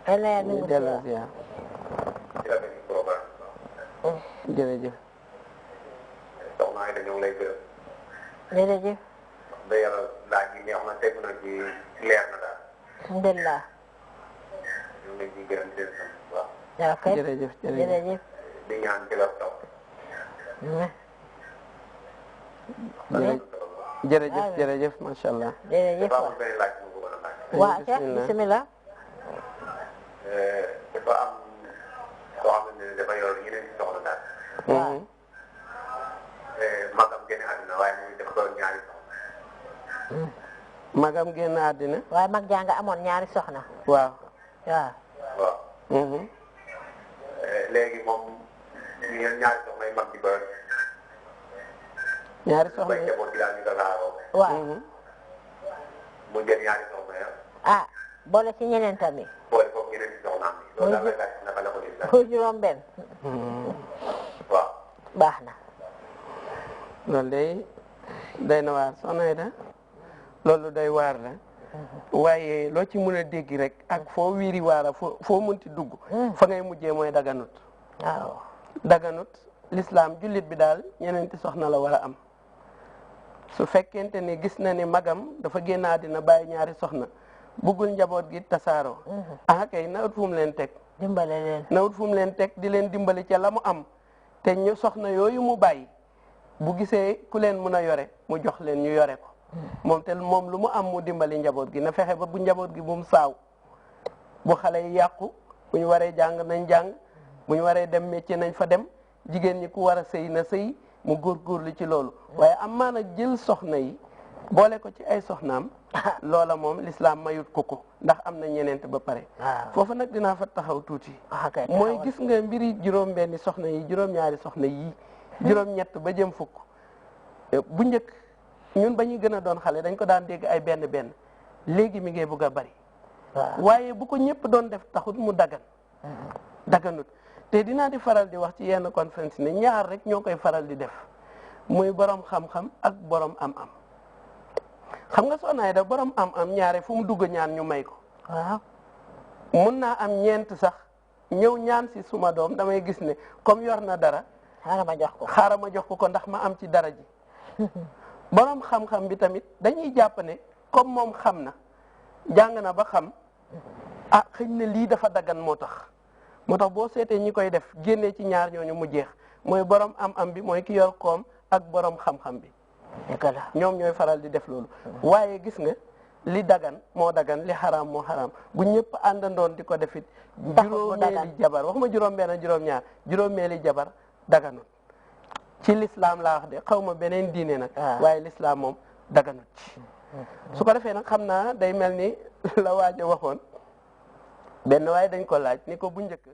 Ele ni delo ya. Jërëjëf. Soxna ay dañu lay gërëm. jërëjëf. Da yàlla laaj yi neex na tegu na ci leer na daal. Alhamdulillah. Ñu ngi leen di gërëm di leen sant bu baax. Ok. Jërëjëf jërëjëf. Di ñaan ci la topp. jërëjëf masha Allah. jërëjëf. Dafa am benn laaj bu bëggoon a laaj. Waa Cheikh bismillah. Dafa am soo xamante ne dafa yor yeneen soxla daal. Waaw. Magam génn àddina waaye mu ngi dafa doon ñaari soxla. Magam génn àddina. waaye mag jaa nga amoon ñaari soxna. Waaw. waaw. Waaw. Léegi moom ñu ñaari soxna yi mag di ba. ñaari soxna yi njaboot gi daal ñu tasaaroo. waaw. mu jël ñaari soxna ya. ah boole ci ñeneen tamit. boole foofu ñeneen ci soxnaam yi. loolu daal lay laaj naka la ko gis daal. muy juróom benn. waaw. baax na. loolu day na waar soxna Aida loolu day waar la waaye loo ci mën a dégg rek ak foo wiiri waara foo mënti dugg fa ngay mujjee mooy daganut waaw daganut l'islam jullit bi daal ñeneenti soxna la war a am su fekkente ni gis na ni magam dafa génn àddina bàyyi ñaari soxna buggul njaboot gi tasaaroo kay nawut fu mu leen teg dimbale leen nawut fu mu leen teg di leen dimbali ca la mu am te ñu soxna yooyu mu bàyyi bu gisee ku leen mën a yore mu jox leen ñu yore ko moom lu mu am mu dimbali njaboot gi na fexe ba bu njaboot gi bu mu saaw bu xale yi yàqu bu ñu waree jàng nañ jàng bu ñu waree dem métier nañ fa dem jigéen ñi ku war a sëy na sëy mu góorgóorlu ci loolu waaye am maana jël soxna yi boole ko ci ay soxnaam loola moom l'islam mayut ko ndax am na ñeneent ba pare foofu nag dinaa fa taxaw tuuti mooy gis nga mbiri juróom-benni soxna yi juróom-ñaari soxna yi juróom-ñett ba jëm fukk bu njëkk ñun ba ñuy gën a doon xale dañ ko daan dégg ay benn benn léegi mi ngi bugg a bari waaye bu ko ñëpp doon def taxut mu daganut te dinaa di faral di wax ci yenn conférence ne ñaar rek ñoo koy faral di def muy borom xam-xam ak borom am-am xam nga Soxna Aida borom am-am ñaare fu mu dugg ñaan ñu may ko mun naa am ñeent sax ñëw ñaan si suma doom damay gis ne comme yor na dara xaaral ma jox ko ndax ma am ci dara ji borom xam-xam bi tamit dañuy jàpp ne comme moom xam na jàng na ba xam xëy na lii dafa dagan moo tax boo seetee ñi koy def génnee ci ñaar ñooñu mu jeex mooy borom am-am bi mooy ki yor koom ak borom xam-xam bi ñoom ñooy faral di def loolu waaye gis nga li dagan moo dagan li xaraam moo xaraam bu ñëpp àndandoon di ko defit juróomeeli jabar waxuma juróom-benn juróom-ñaar juróomeeli jabar daganut ci l'islam laa wax de xaw ma beneen diine nag waaye l'islam moom daganut ci su ko defee nag xam naa day mel ni la waaja waxoon benn waaye dañ ko laaj ni ko bu njëkk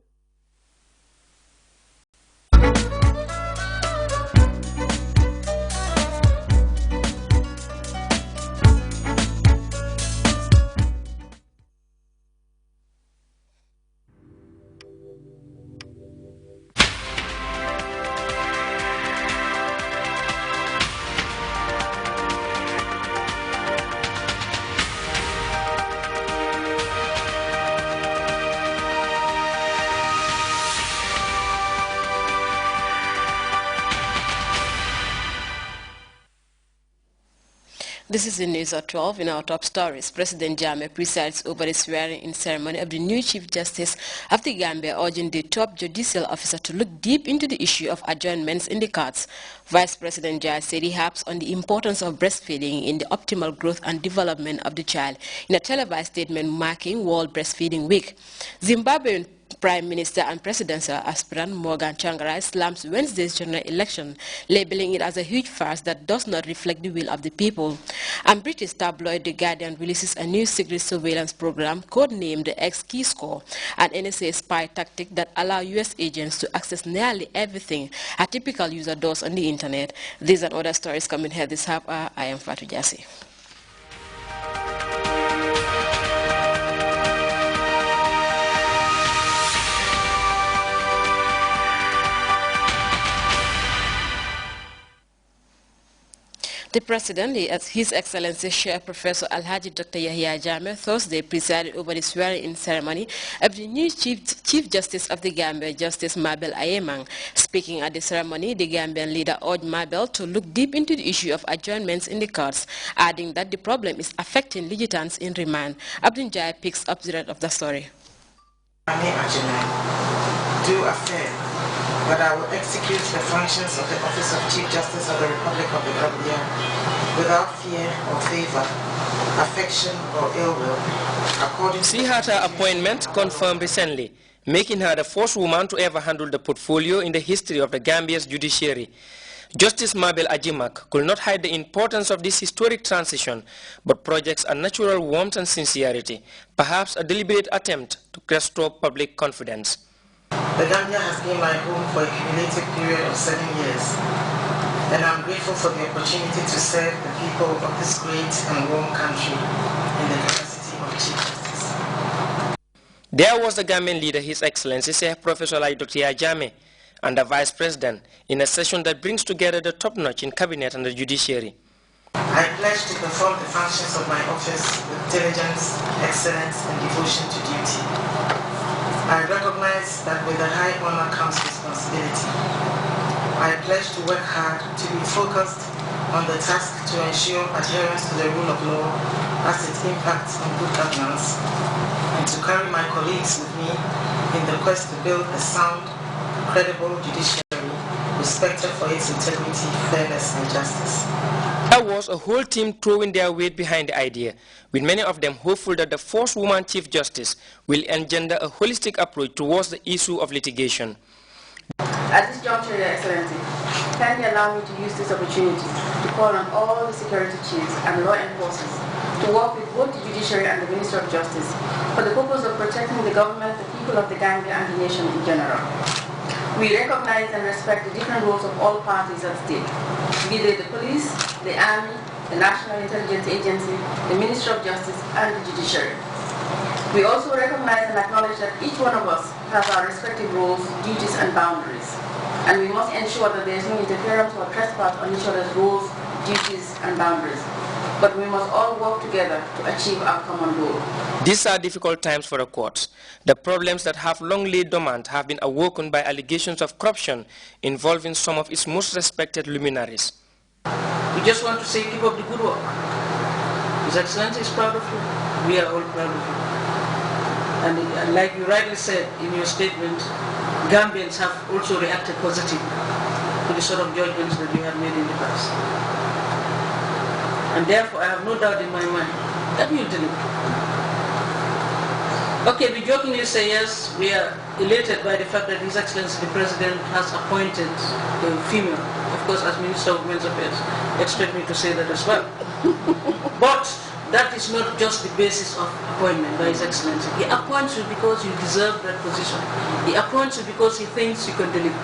This is the news at 12 in our top stories. President Jammeh presides over the swearing-in ceremony of the new Chief Justice of the Gambia, urging the top judicial officer to look deep into the issue of adjournments in the courts. Vice President Jai said he harps on the importance of breastfeeding in the optimal growth and development of the child in a televised statement marking World Breastfeeding Week. Zimbabwean Prime Minister and presidential aspirant Morgan Tsvangirai slams Wednesday's general election, labeling it as a huge farce that does not reflect the will of the people. And British tabloid The Guardian releases a new secret surveillance program codenamed the X-Keyscore, an NSA spy tactic that allows U.S. agents to access nearly everything a typical user does on the internet. These and other stories coming here this half hour. I am Fatou Jassi. The President, His Excellency Sheikh Professor Alhaji Dr. Yahya Jammeh, Thursday presided over the swearing-in ceremony of the new Chief Justice of the Gambia, Justice Mabel Ayemang. Speaking at the ceremony, the Gambian leader urged Mabel to look deep into the issue of adjournments in the courts, adding that the problem is affecting litigants in remand. Abdul Jai picks up the rest of the story. Do affirm that I will execute the functions of the Office of Chief Justice of the Republic of the Gambia without fear or favor, affection or ill will, according to... She had her appointment confirmed recently, making her the first woman to ever handle the portfolio in the history of the Gambia's judiciary. Justice Mabel Ajimak could not hide the importance of this historic transition, but projects a natural warmth and sincerity, perhaps a deliberate attempt to restore public confidence. The Gambia has been my home for a cumulative period of 7 years, and I'm grateful for the opportunity to serve the people of this great and warm country in the capacity of Chief Justice. There was the Gambian leader, His Excellency Sheikh Professor Dr. Yahya Jammeh, and the Vice President, in a session that brings together the top-notch in Cabinet and the judiciary. I pledge to perform the functions of my office with diligence, excellence, and devotion to duty. I recognize that with a high honor comes responsibility. I pledge to work hard, to be focused on the task to ensure adherence to the rule of law as it impacts on good governance, and to carry my colleagues with me in the quest to build a sound, credible judiciary respected for its integrity, fairness, and justice. There was a whole team throwing their weight behind the idea, with many of them hopeful that the first woman Chief Justice will engender a holistic approach towards the issue of litigation. At this juncture, Your Excellency, kindly allow me to use this opportunity to call on all the security chiefs and law enforcers to work with both the judiciary and the Ministry of Justice for the purpose of protecting the government, the people of the Gambia, and the nation in general. We recognize and respect the different roles of all parties at stake, be they the police, the army, the National Intelligence Agency, the Ministry of Justice, and the judiciary. We also recognize and acknowledge that each one of us has our respective roles, duties, and boundaries, and we must ensure that there is no interference or trespass on each other's roles, duties, and boundaries. But we must all work together to achieve our common goal. These are difficult times for the courts. The problems that have long laid dormant have been awoken by allegations of corruption involving some of its most respected luminaries. We just want to say keep up the good work. His Excellency is proud of you. We are all proud of you. And like you rightly said in your statement, Gambians have also reacted positively to the sort of judgments that you have made in the past. And therefore, I have no doubt in my mind that we will deliver. Okay, we jokingly say yes, we are elated by the fact that His Excellency the President has appointed a female, of course, as Minister of Women's Affairs. Expect me to say that as well. But that is not just the basis of appointment by His Excellency. He appoints you because you deserve that position. He appoints you because he thinks you can deliver,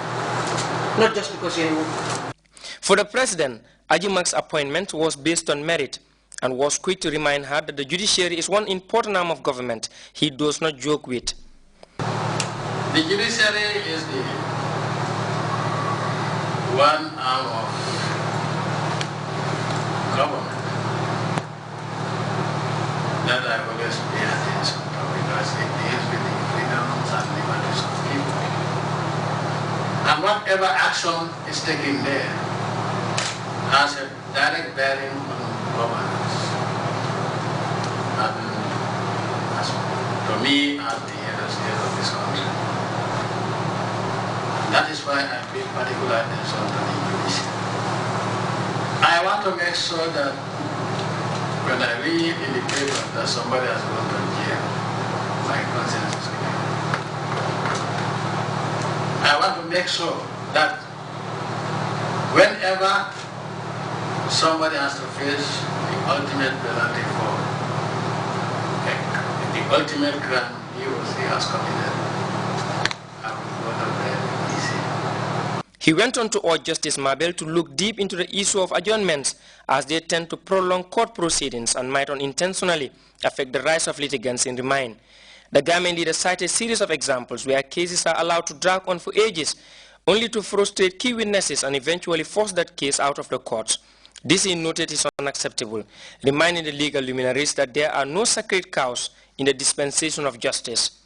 not just because you're a woman. For the President, Ajimak's appointment was based on merit and was quick to remind her that the judiciary is one important arm of government he does not joke with. The judiciary is the one arm of government that I always pay attention to because it deals with the freedoms and liberties of people. And whatever action is taken there has a direct bearing on governance. And as to me, as the head of state of this country, that is why I pay particular attention to the judiciary. I want to make sure that when I read in the paper that somebody has gone to jail, my conscience is clear. I want to make sure that whenever somebody has to face the ultimate penalty for the ultimate crime he or she has committed, I will go to bed easy. He went on to urge Justice Mabel to look deep into the issue of adjournments as they tend to prolong court proceedings and might unintentionally affect the rights of litigants in remand. The Gambian leader cited a series of examples where cases are allowed to drag on for ages, only to frustrate key witnesses and eventually force that case out of the courts. This, he noted, is unacceptable, reminding the legal luminaries that there are no sacred cows in the dispensation of justice.